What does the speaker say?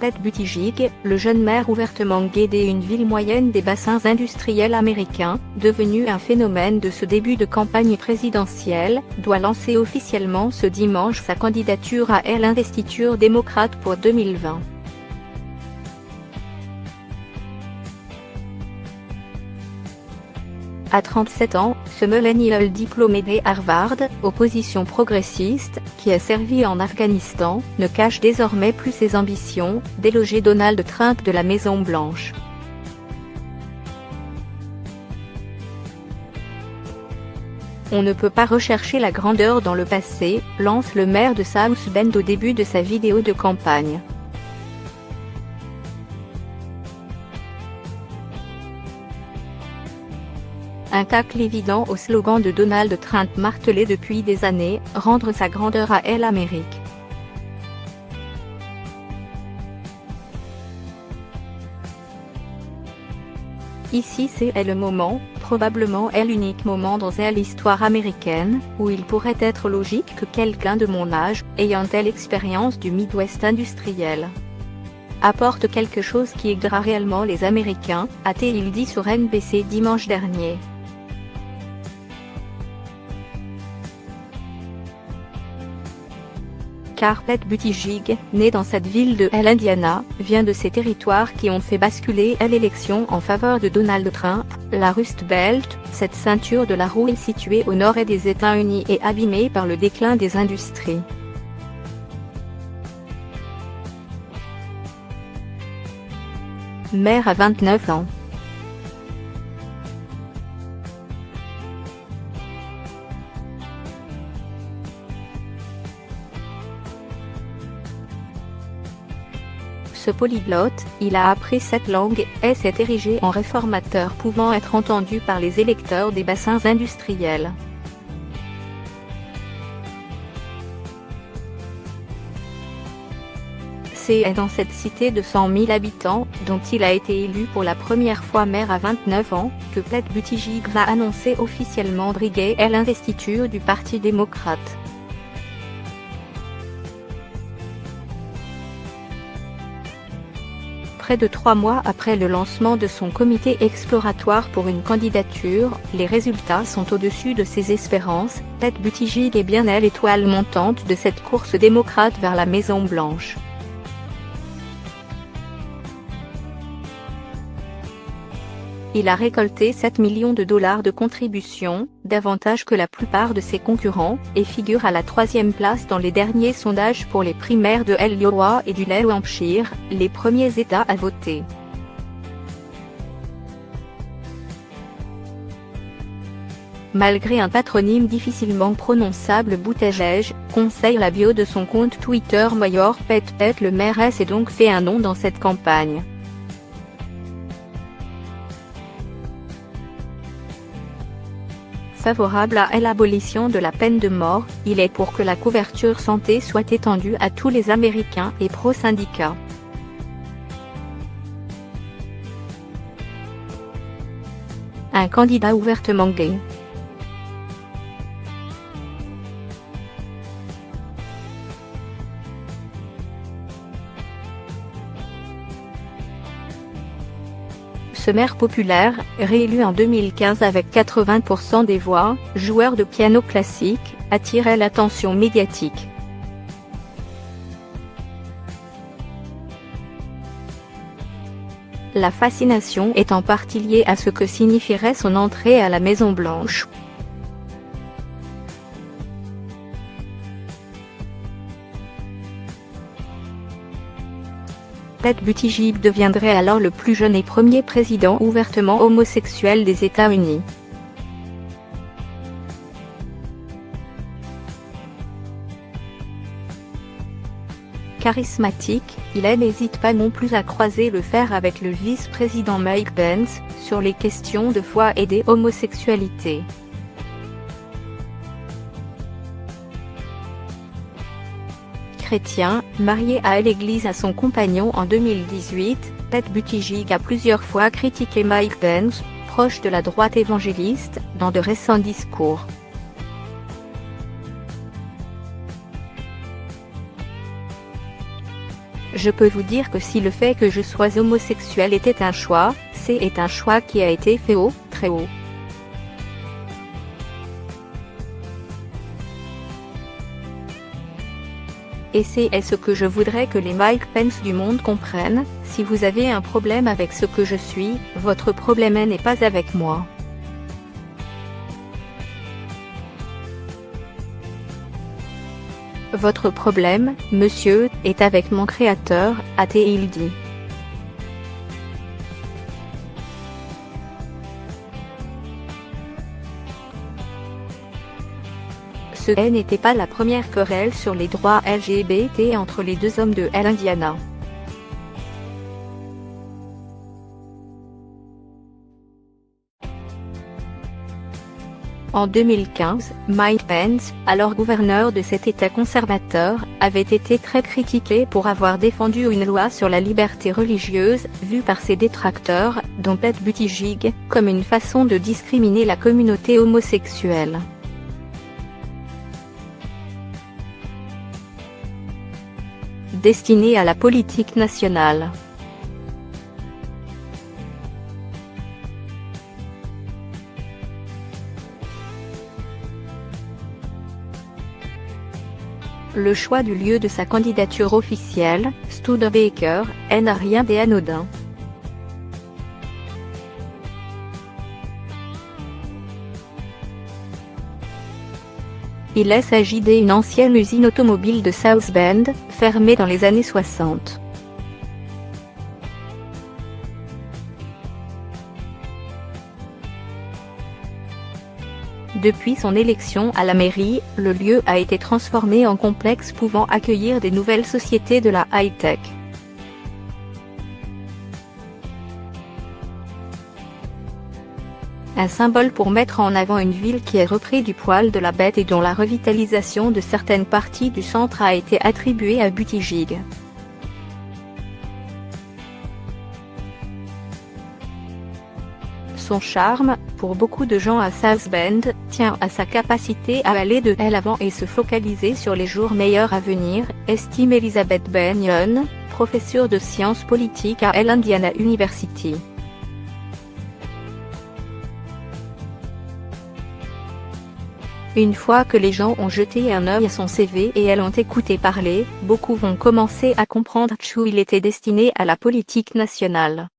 Pete Buttigieg, le jeune maire ouvertement gay d'une ville moyenne des bassins industriels américains, devenu un phénomène de ce début de campagne présidentielle, doit lancer officiellement ce dimanche sa candidature à l'investiture démocrate pour 2020. À 37 ans, ce millennial diplômé de Harvard, opposition progressiste, qui a servi en Afghanistan, ne cache désormais plus ses ambitions, déloger Donald Trump de la Maison-Blanche. On ne peut pas rechercher la grandeur dans le passé, lance le maire de South Bend au début de sa vidéo de campagne. Un tacle évident au slogan de Donald Trump martelé depuis des années, rendre sa grandeur à l'Amérique. Ici c'est le moment, probablement l'unique moment dans l'histoire américaine, où il pourrait être logique que quelqu'un de mon âge, ayant telle expérience du Midwest industriel, apporte quelque chose qui aidera réellement les Américains, a-t-il dit sur NBC dimanche dernier. Car Pete Buttigieg, né dans cette ville de l'Indiana, vient de ces territoires qui ont fait basculer l'élection en faveur de Donald Trump. La Rust Belt, cette ceinture de la roue située au nord des États-Unis et abîmée par le déclin des industries. Maire à 29 ans. Ce polyglotte, il a appris 7 langues et s'est érigé en réformateur pouvant être entendu par les électeurs des bassins industriels. C'est dans cette cité de 100 000 habitants, dont il a été élu pour la première fois maire à 29 ans, que Pete Buttigieg va annoncer officiellement briguer l'investiture du Parti démocrate. Près de 3 mois après le lancement de son comité exploratoire pour une candidature, les résultats sont au-dessus de ses espérances. Pete Buttigieg est bien l'étoile montante de cette course démocrate vers la Maison-Blanche. Il a récolté 7 millions de dollars de contributions, davantage que la plupart de ses concurrents, et figure à la 3e place dans les derniers sondages pour les primaires de l'Iowa et du New Hampshire, les premiers États à voter. Malgré un patronyme difficilement prononçable, Buttigieg, conseille la bio de son compte Twitter Mayor Pete le maire s'est donc fait un nom dans cette campagne. Favorable à l'abolition de la peine de mort, il est pour que la couverture santé soit étendue à tous les Américains et pro-syndicats. Un candidat ouvertement gay. Ce maire populaire, réélu en 2015 avec 80% des voix, joueur de piano classique, attirait l'attention médiatique. La fascination est en partie liée à ce que signifierait son entrée à la Maison-Blanche. Pete Buttigieg deviendrait alors le plus jeune et premier président ouvertement homosexuel des États-Unis. Charismatique, il n'hésite pas non plus à croiser le fer avec le vice-président Mike Pence, sur les questions de foi et d'homosexualité. Chrétien, marié à l'église à son compagnon en 2018, Pete Buttigieg a plusieurs fois critiqué Mike Pence, proche de la droite évangéliste, dans de récents discours. Je peux vous dire que si le fait que je sois homosexuel était un choix, c'est un choix qui a été fait haut, très haut. Et c'est ce que je voudrais que les Mike Pence du monde comprennent: si vous avez un problème avec ce que je suis, votre problème n'est pas avec moi. Votre problème, monsieur, est avec mon créateur, a-t-il dit. Ce n'était pas la première querelle sur les droits LGBT entre les deux hommes de l'Indiana. En 2015, Mike Pence, alors gouverneur de cet État conservateur, avait été très critiqué pour avoir défendu une loi sur la liberté religieuse, vue par ses détracteurs, dont Pete Buttigieg, comme une façon de discriminer la communauté homosexuelle. Destinée à la politique nationale. Le choix du lieu de sa candidature officielle, Studebaker, n'a rien d'anodin. Il s'agit d'une ancienne usine automobile de South Bend, fermée dans les années 60. Depuis son élection à la mairie, le lieu a été transformé en complexe pouvant accueillir des nouvelles sociétés de la high-tech. Un symbole pour mettre en avant une ville qui est repris du poil de la bête et dont la revitalisation de certaines parties du centre a été attribuée à Buttigieg. Son charme, pour beaucoup de gens à South Bend, tient à sa capacité à aller de l'avant et se focaliser sur les jours meilleurs à venir, estime Elizabeth Bennion, professeure de sciences politiques à l'Indiana University. Une fois que les gens ont jeté un œil à son CV et l'ont écouté parler, beaucoup vont commencer à comprendre qu'il était destiné à la politique nationale.